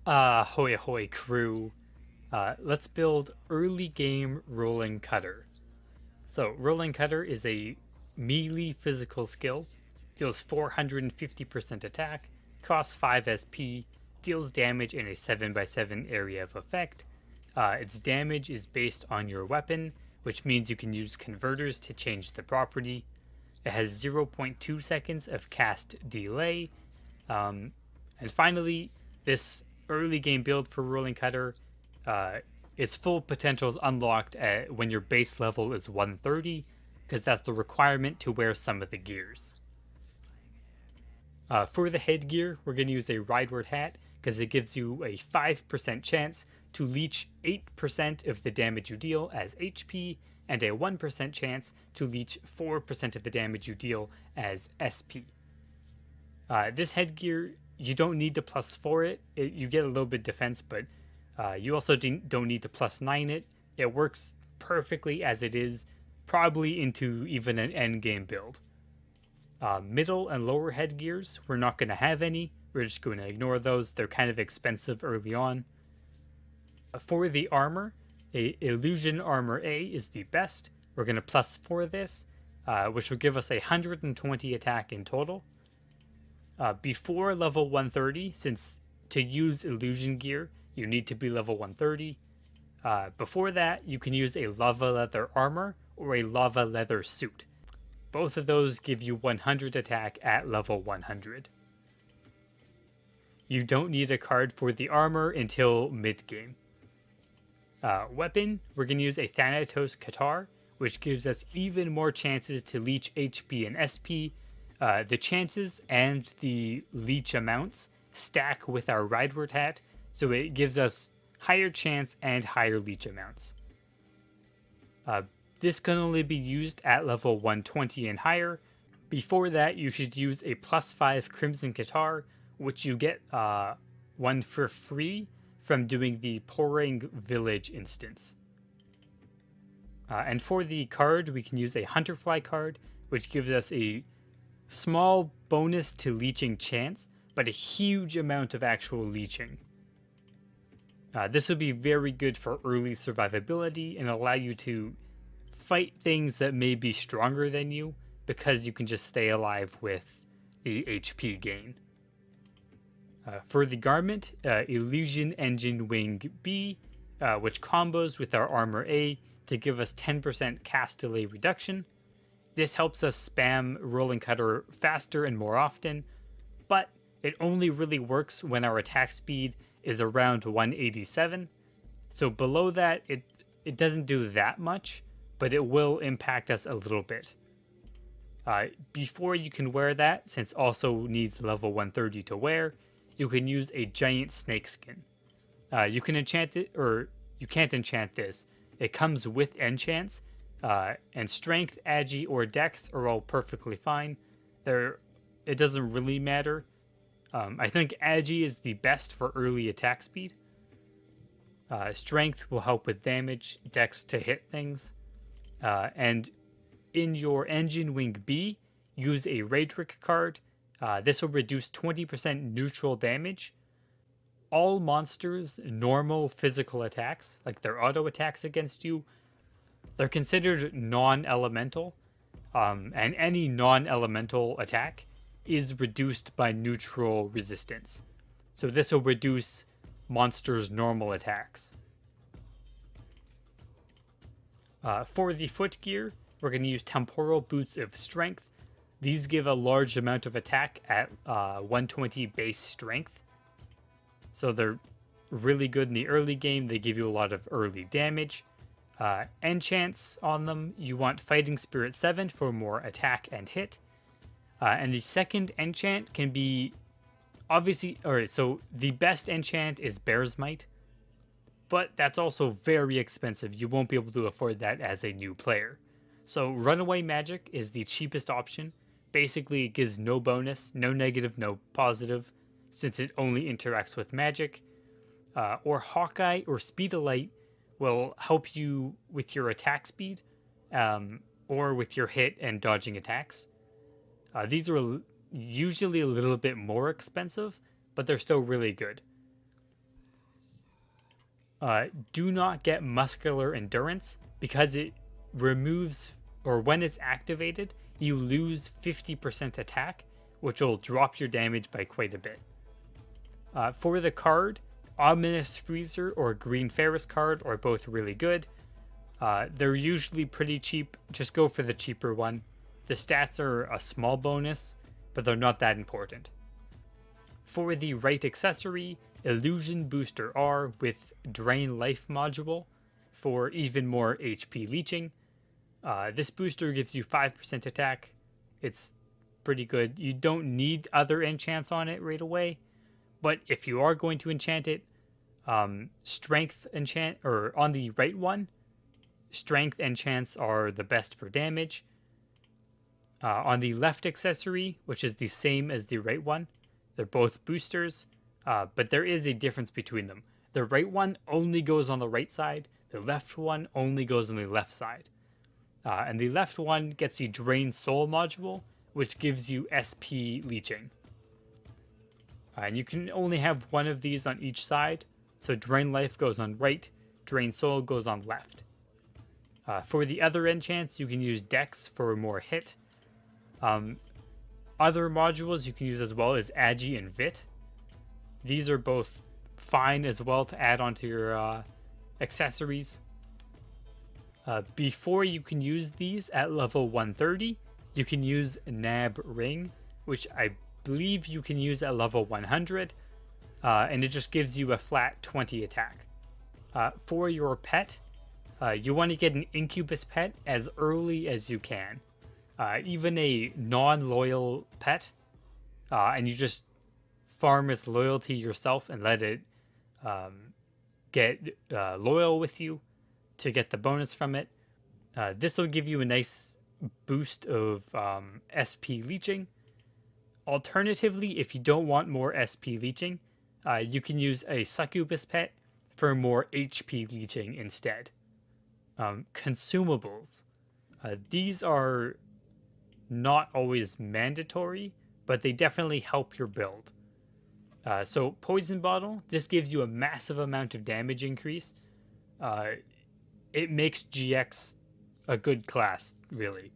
Hoy hoy crew. Let's build Earlygame Rolling Cutter. So, Rolling Cutter is a melee physical skill, deals 450% attack, costs 5 SP, deals damage in a 7x7 area of effect. Its damage is based on your weapon, which means you can use converters to change the property. It has 0.2 seconds of cast delay. And finally, this early game build for Rolling Cutter, its full potential is unlocked when your base level is 130, because that's the requirement to wear some of the gears. For the headgear, we're going to use a Rideword Hat, because it gives you a 5% chance to leech 8% of the damage you deal as HP, and a 1% chance to leech 4% of the damage you deal as SP. This headgear, you don't need to +4 it. You get a little bit of defense, but you also don't need to +9 it. It works perfectly as it is, probably into even an endgame build. Middle and lower headgears, we're not going to have any. We're just going to ignore those. They're kind of expensive early on. For the armor, Illusion Armor A is the best. We're going to +4 this, which will give us 120 attack in total. Before level 130, since to use illusion gear, you need to be level 130. Before that, you can use a lava leather armor or a lava leather suit. Both of those give you 100 attack at level 100. You don't need a card for the armor until mid-game. Weapon, we're going to use a Thanatos Katar, which gives us even more chances to leech HP and SP. The chances and the leech amounts stack with our Rideword Hat, so it gives us higher chance and higher leech amounts. This can only be used at level 120 and higher. Before that, you should use a +5 Crimson Katar, which you get one for free from doing the Pouring Village instance. And for the card, we can use a Hunterfly card, which gives us a small bonus to leeching chance, but a huge amount of actual leeching. This would be very good for early survivability and allow you to fight things that may be stronger than you, because you can just stay alive with the HP gain. For the garment, Illusion Engine Wing B, which combos with our Armor A to give us 10% cast delay reduction. This helps us spam Rolling Cutter faster and more often, but it only really works when our attack speed is around 187. So below that, it doesn't do that much, but it will impact us a little bit. Before you can wear that, since also needs level 130 to wear, you can use a giant snakeskin. You can enchant it, or you can't enchant this. It comes with enchants, and strength, agi, or dex are all perfectly fine. It doesn't really matter. I think agi is the best for early attack speed. Strength will help with damage, dex to hit things. And in your Engine Wing B, use a Raydric card. This will reduce 20% neutral damage. All monsters' normal physical attacks, like their auto attacks against you, they're considered non-elemental, and any non-elemental attack is reduced by neutral resistance. So this will reduce monsters' normal attacks. For the foot gear, we're going to use Temporal Boots of Strength. These give a large amount of attack at 120 base strength. So they're really good in the early game. They give you a lot of early damage. Enchants on them, you want Fighting Spirit 7 for more attack and hit. And the second enchant can be obviously, alright, so the best enchant is Bear's Might, but that's also very expensive. You won't be able to afford that as a new player. So Runaway Magic is the cheapest option. Basically, it gives no bonus, no negative, no positive, since it only interacts with magic. Or Hawkeye or Speedolite will help you with your attack speed, or with your hit and dodging attacks. These are usually a little bit more expensive, but they're still really good. Do not get muscular endurance because it removes, or when it's activated, you lose 50% attack, which will drop your damage by quite a bit. For the card, Ominous Freezer or Green Ferus card are both really good. They're usually pretty cheap. Just go for the cheaper one. The stats are a small bonus, but they're not that important. For the right accessory, Illusion Booster R with Drain Life module for even more HP leeching. This booster gives you 5% attack. It's pretty good. You don't need other enchants on it right away, but if you are going to enchant it, strength enchant, or on the right one, strength enchants are the best for damage. On the left accessory, which is the same as the right one, they're both boosters, but there is a difference between them. The right one only goes on the right side, the left one only goes on the left side. And the left one gets the Drain Soul module, which gives you SP leeching. And you can only have one of these on each side, so Drain Life goes on right, Drain Soul goes on left. For the other enchants, you can use Dex for more hit. Other modules you can use as well as Agi and Vit. These are both fine as well to add onto your accessories. Before you can use these at level 130, you can use Nab Ring, which I believe you can use at level 100, and it just gives you a flat 20 attack. For your pet, you want to get an Incubus pet as early as you can. Even a non-loyal pet, and you just farm its loyalty yourself and let it get loyal with you to get the bonus from it. This will give you a nice boost of SP leeching. Alternatively, if you don't want more SP leeching, you can use a Succubus pet for more HP leeching instead. Consumables. These are not always mandatory, but they definitely help your build. So Poison Bottle, this gives you a massive amount of damage increase. It makes GX a good class, really.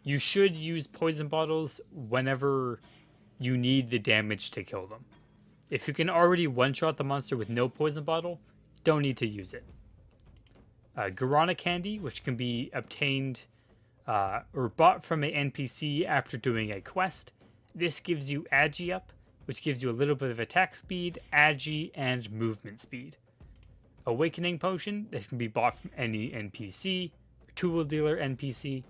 You should use Poison Bottles whenever you need the damage to kill them. If you can already one-shot the monster with no Poison Bottle, don't need to use it. Guarana Candy, which can be obtained or bought from an NPC after doing a quest. This gives you Agi up, which gives you a little bit of attack speed, Agi, and movement speed. Awakening Potion, this can be bought from any NPC, tool dealer NPC.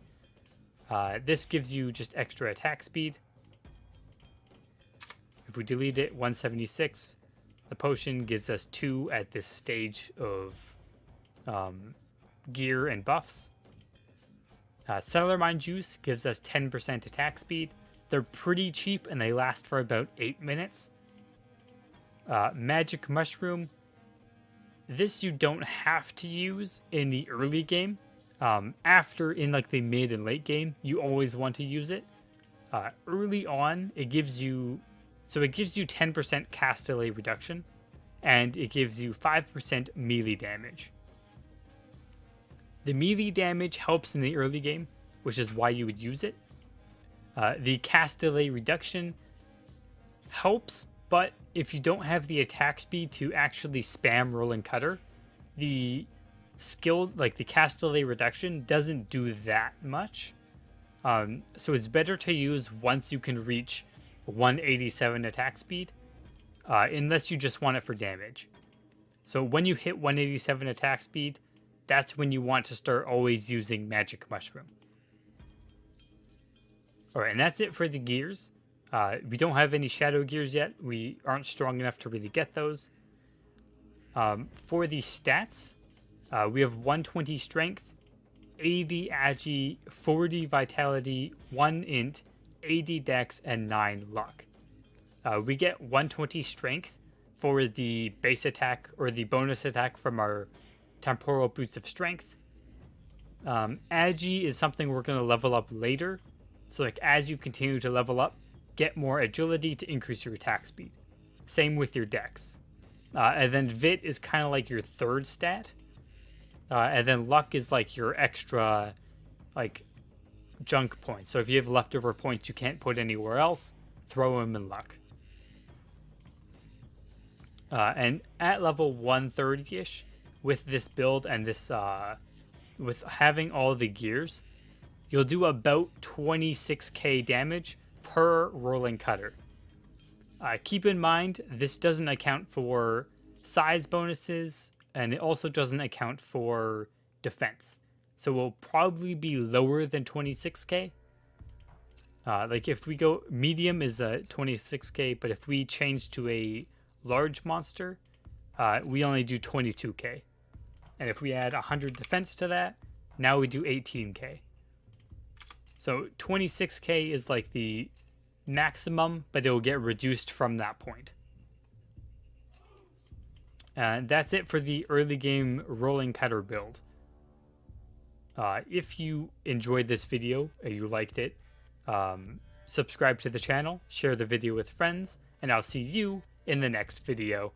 This gives you just extra attack speed. If we delete it, 176. The potion gives us 2 at this stage of gear and buffs. Celermine Juice gives us 10% attack speed. They're pretty cheap and they last for about 8 minutes. Magic Mushroom. This you don't have to use in the early game. After, in like the mid and late game, you always want to use it. Early on, it gives you 10% cast delay reduction, and it gives you 5% melee damage. The melee damage helps in the early game, which is why you would use it. The cast delay reduction helps, but if you don't have the attack speed to actually spam Rolling Cutter, the skill, like the cast delay reduction, doesn't do that much. So it's better to use once you can reach 187 attack speed, unless you just want it for damage. So when you hit 187 attack speed, that's when you want to start always using Magic Mushroom. Alright, and that's it for the gears. We don't have any shadow gears yet. We aren't strong enough to really get those. For the stats, we have 120 strength, 80 agi, 40 vitality, 1 int, 80 dex, and 9 luck. We get 120 strength for the base attack or the bonus attack from our Temporal Boots of Strength. Agi is something we're going to level up later. So like as you continue to level up, get more agility to increase your attack speed. Same with your dex. And then Vit is kind of like your third stat. And then Luck is like your extra, like, junk points. So if you have leftover points you can't put anywhere else, throw them in Luck. And at level 130-ish, with this build and this, with having all the gears, you'll do about 26k damage per rolling cutter. Keep in mind, this doesn't account for size bonuses, and it also doesn't account for defense. So we'll probably be lower than 26k. Like if we go, medium is 26k, but if we change to a large monster, we only do 22k. And if we add 100 defense to that, now we do 18k. So 26k is like the maximum, but it will get reduced from that point. And that's it for the early game rolling cutter build. If you enjoyed this video, or you liked it, subscribe to the channel, share the video with friends, and I'll see you in the next video.